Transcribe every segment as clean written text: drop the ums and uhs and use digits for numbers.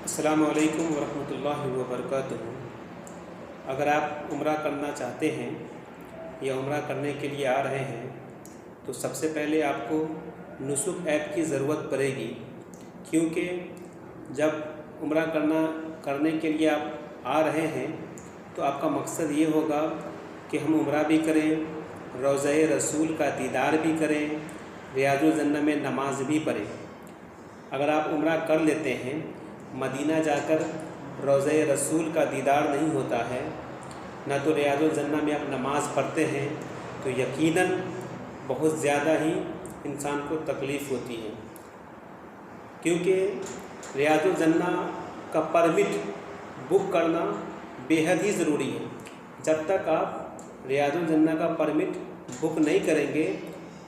अस्सलामु अलैकुम वरहमतुल्लाहि वबरकातुहू। अगर आप उम्रा करना चाहते हैं या उम्रा करने के लिए आ रहे हैं तो सबसे पहले आपको नुसुक ऐप की ज़रूरत पड़ेगी, क्योंकि जब उम्रा करने के लिए आप आ रहे हैं तो आपका मकसद ये होगा कि हम उम्रा भी करें, रोज़ा रसूल का दीदार भी करें, रियाजुल जन्नह में नमाज भी पढ़ें। अगर आप उम्रा कर लेते हैं, मदीना जाकर रोज़ा रसूल का दीदार नहीं होता है, ना तो रियाजुल जन्नह में आप नमाज़ पढ़ते हैं, तो यकीनन बहुत ज़्यादा ही इंसान को तकलीफ़ होती है, क्योंकि रियाजुल जन्नह का परमिट बुक करना बेहद ही ज़रूरी है। जब तक आप रियाजुल जन्नह का परमिट बुक नहीं करेंगे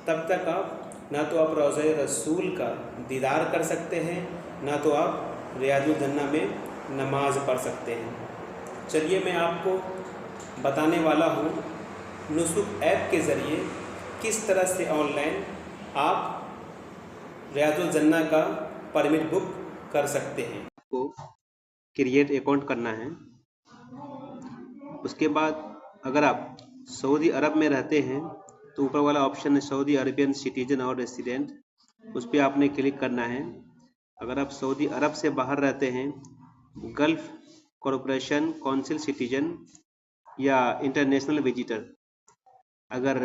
तब तक आप ना तो आप रोज़ा रसूल का दीदार कर सकते हैं, ना तो आप रियाजुल जन्नह में नमाज पढ़ सकते हैं। चलिए मैं आपको बताने वाला हूँ नुसुक ऐप के ज़रिए किस तरह से ऑनलाइन आप रियाजुल जन्नह का परमिट बुक कर सकते हैं। आपको क्रिएट अकाउंट करना है। उसके बाद अगर आप सऊदी अरब में रहते हैं तो ऊपर वाला ऑप्शन है सऊदी अरबियन सिटीजन और रेसिडेंट, उस पर आपने क्लिक करना है। अगर आप सऊदी अरब से बाहर रहते हैं, गल्फ़ कॉरपोरेशन काउंसिल सिटीजन या इंटरनेशनल विजिटर, अगर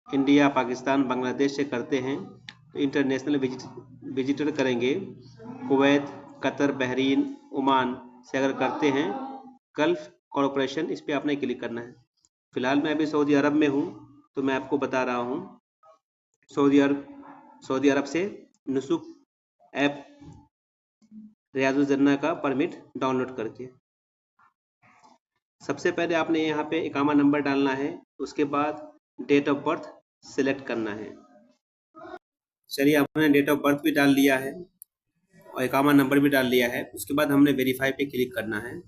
इंडिया, पाकिस्तान, बांग्लादेश से करते हैं तो इंटरनेशनल विजिटर करेंगे। कुवैत, कतर, बहरीन, ओमान से अगर करते हैं गल्फ़ कॉरपोरेशन, इस पर आपने क्लिक करना है। फ़िलहाल मैं अभी सऊदी अरब में हूँ तो मैं आपको बता रहा हूँ सऊदी अरब से नुसुक ऐप रियाजुल जन्नह का परमिट डाउनलोड करके। सबसे पहले आपने यहाँ पे इकामा नंबर डालना है, उसके बाद डेट ऑफ बर्थ सिलेक्ट करना है। चलिए आपने डेट ऑफ बर्थ भी डाल लिया है और इकामा नंबर भी डाल लिया है। उसके बाद हमने वेरीफाई पे क्लिक करना है।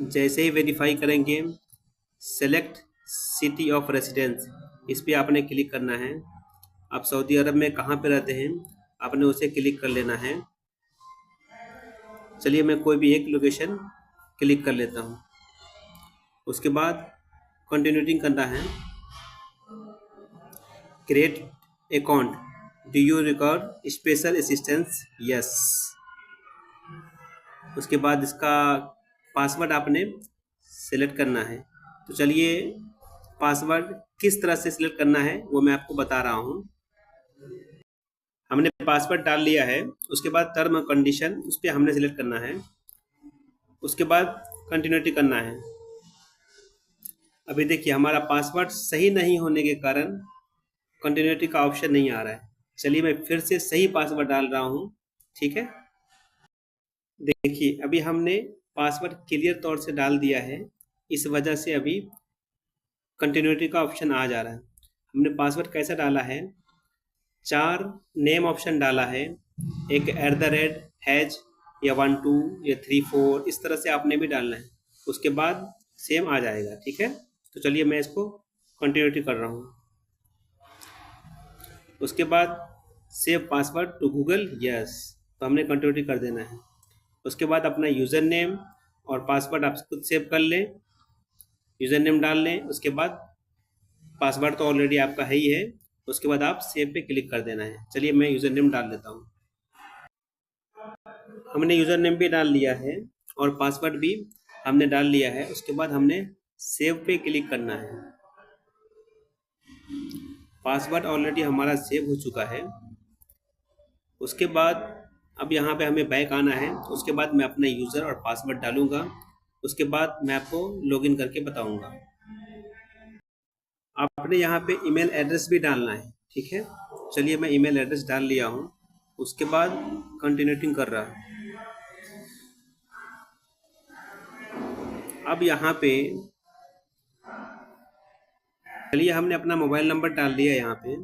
जैसे ही वेरीफाई करेंगे, सेलेक्ट सिटी ऑफ रेसिडेंस, इस पर आपने क्लिक करना है। आप सऊदी अरब में कहाँ पे रहते हैं आपने उसे क्लिक कर लेना है। चलिए मैं कोई भी एक लोकेशन क्लिक कर लेता हूँ। उसके बाद कंटिन्यूटिंग करना है। Create account, do you record special assistance, yes. उसके बाद इसका पासवर्ड आपने सेलेक्ट करना है। तो चलिए पासवर्ड किस तरह से सिलेक्ट करना है वो मैं आपको बता रहा हूँ। हमने पासवर्ड डाल लिया है, उसके बाद टर्म कंडीशन उस पर हमने सिलेक्ट करना है। उसके बाद कंटिन्यूटी करना है। अभी देखिए हमारा पासवर्ड सही नहीं होने के कारण कंटिन्यूटी का ऑप्शन नहीं आ रहा है। चलिए मैं फिर से सही पासवर्ड डाल रहा हूँ, ठीक है। देखिए अभी हमने पासवर्ड क्लियर तौर से डाल दिया है, इस वजह से अभी कंटिन्यूटी का ऑप्शन आ जा रहा है। हमने पासवर्ड कैसा डाला है, 4 नेम ऑप्शन डाला है, एक @ या 1 2 या 3 4, इस तरह से आपने भी डालना है। उसके बाद सेम आ जाएगा, ठीक है। तो चलिए मैं इसको कंटिन्यूटी कर रहा हूँ। उसके बाद save password to Google, yes, तो हमने कंटिन्यूटी कर देना है। उसके बाद अपना यूज़र नेम और पासवर्ड आप खुद सेव कर लें, यूज़र नेम डाल लें। उसके बाद पासवर्ड तो ऑलरेडी आपका है ही है, उसके बाद आप सेव पे क्लिक कर देना है। चलिए मैं यूज़र नेम डाल देता हूँ। हमने यूज़र नेम भी डाल लिया है और पासवर्ड भी हमने डाल लिया है। उसके बाद हमने सेव पे क्लिक करना है। पासवर्ड ऑलरेडी हमारा सेव हो चुका है। उसके बाद अब यहाँ पे हमें बैक आना है। उसके बाद मैं अपना यूज़र और पासवर्ड डालूँगा, उसके बाद मैं आपको लॉगिन करके बताऊँगा। आपने यहाँ पे ईमेल एड्रेस भी डालना है, ठीक है। चलिए मैं ईमेल एड्रेस डाल लिया हूँ, उसके बाद कंटिन्यूटिंग कर रहा हूँ। अब यहाँ पे चलिए हमने अपना मोबाइल नंबर डाल दिया यहाँ पे।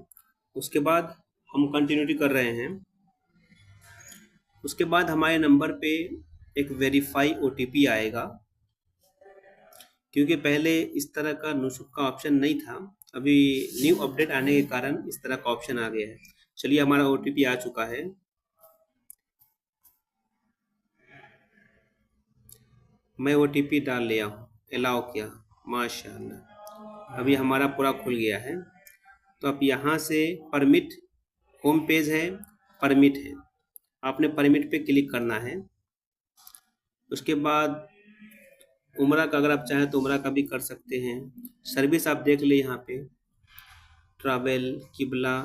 उसके बाद हम कंटिन्यूटी कर रहे हैं। उसके बाद हमारे नंबर पे एक वेरीफाई OTP आएगा, क्योंकि पहले इस तरह का नुसुक का ऑप्शन नहीं था, अभी न्यू अपडेट आने के कारण इस तरह का ऑप्शन आ गया है। चलिए हमारा OTP आ चुका है। मैं OTP डाल लिया हूँ, अलाउ किया, माशाअल्लाह अभी हमारा पूरा खुल गया है। तो अब यहाँ से परमिट, होम पेज है, परमिट है, आपने परमिट पे क्लिक करना है। उसके बाद उम्रा का अगर आप चाहें तो उम्रा का भी कर सकते हैं। सर्विस आप देख ले यहाँ पे, ट्रैवल, किबला।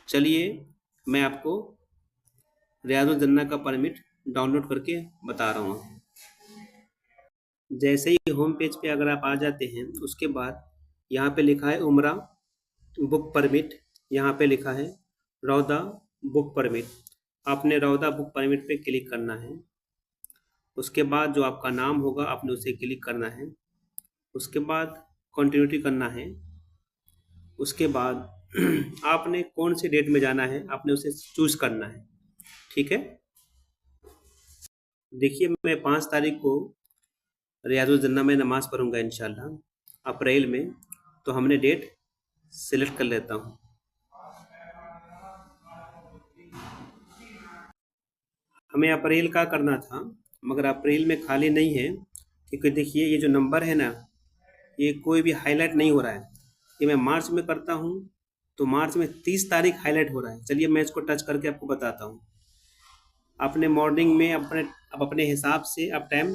चलिए मैं आपको रियादुल जन्नह का परमिट डाउनलोड करके बता रहा हूँ। जैसे ही होम पेज पे अगर आप आ जाते हैं, उसके बाद यहाँ पे लिखा है उम्रा बुक परमिट, यहाँ पे लिखा है रौदा बुक परमिट। आपने रौदा बुक परमिट पे क्लिक करना है। उसके बाद जो आपका नाम होगा आपने उसे क्लिक करना है। उसके बाद कंटिन्यूटी करना है। उसके बाद आपने कौन सी डेट में जाना है आपने उसे चूज करना है। ठीक है, देखिए मैं 5 तारीख को रियादुल जन्नह में नमाज पढ़ूंगा इंशाल्लाह अप्रैल में, तो हमने डेट सिलेक्ट कर लेता हूँ। हमें अप्रैल का करना था मगर अप्रैल में खाली नहीं है, क्योंकि देखिए ये जो नंबर है ना, ये कोई भी हाईलाइट नहीं हो रहा है। ये मैं मार्च में करता हूँ तो मार्च में 30 तारीख हाईलाइट हो रहा है। चलिए मैं इसको टच करके आपको बताता हूँ। आपने मॉर्निंग में अपने हिसाब से आप टाइम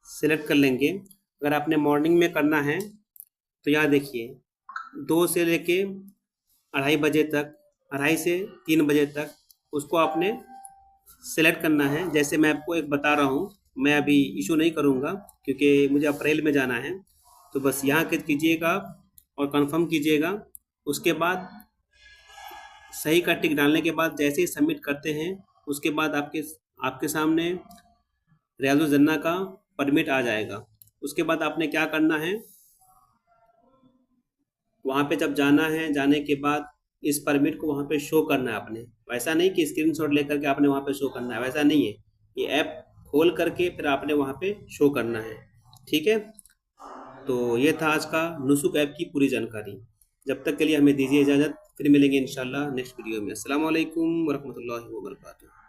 सेलेक्ट कर लेंगे। अगर आपने मॉर्निंग में करना है तो यहाँ देखिए 2 से लेके 2:30 बजे तक, 2:30 से 3 बजे तक उसको आपने सेलेक्ट करना है। जैसे मैं आपको एक बता रहा हूँ, मैं अभी इशू नहीं करूँगा क्योंकि मुझे अप्रैल में जाना है। तो बस यहाँ क्लिक कीजिएगा और कंफर्म कीजिएगा। उसके बाद सही का टिक डालने के बाद जैसे ही सबमिट करते हैं, उसके बाद आपके सामने रियादुल जन्नह का परमिट आ जाएगा। उसके बाद आपने क्या करना है, वहाँ पे जब जाना है, जाने के बाद इस परमिट को वहाँ पे शो करना है आपने। वैसा नहीं कि स्क्रीनशॉट लेकर के आपने वहाँ पे शो करना है, वैसा नहीं है। ये ऐप खोल करके फिर आपने वहाँ पे शो करना है। ठीक है, तो ये था आज का नुसुक ऐप की पूरी जानकारी। जब तक के लिए हमें दीजिए इजाज़त, फिर मिलेंगे इंशाल्लाह नेक्स्ट वीडियो में। अस्सलाम वालेकुम वरहमतुल्लाहि वबरकातुहू।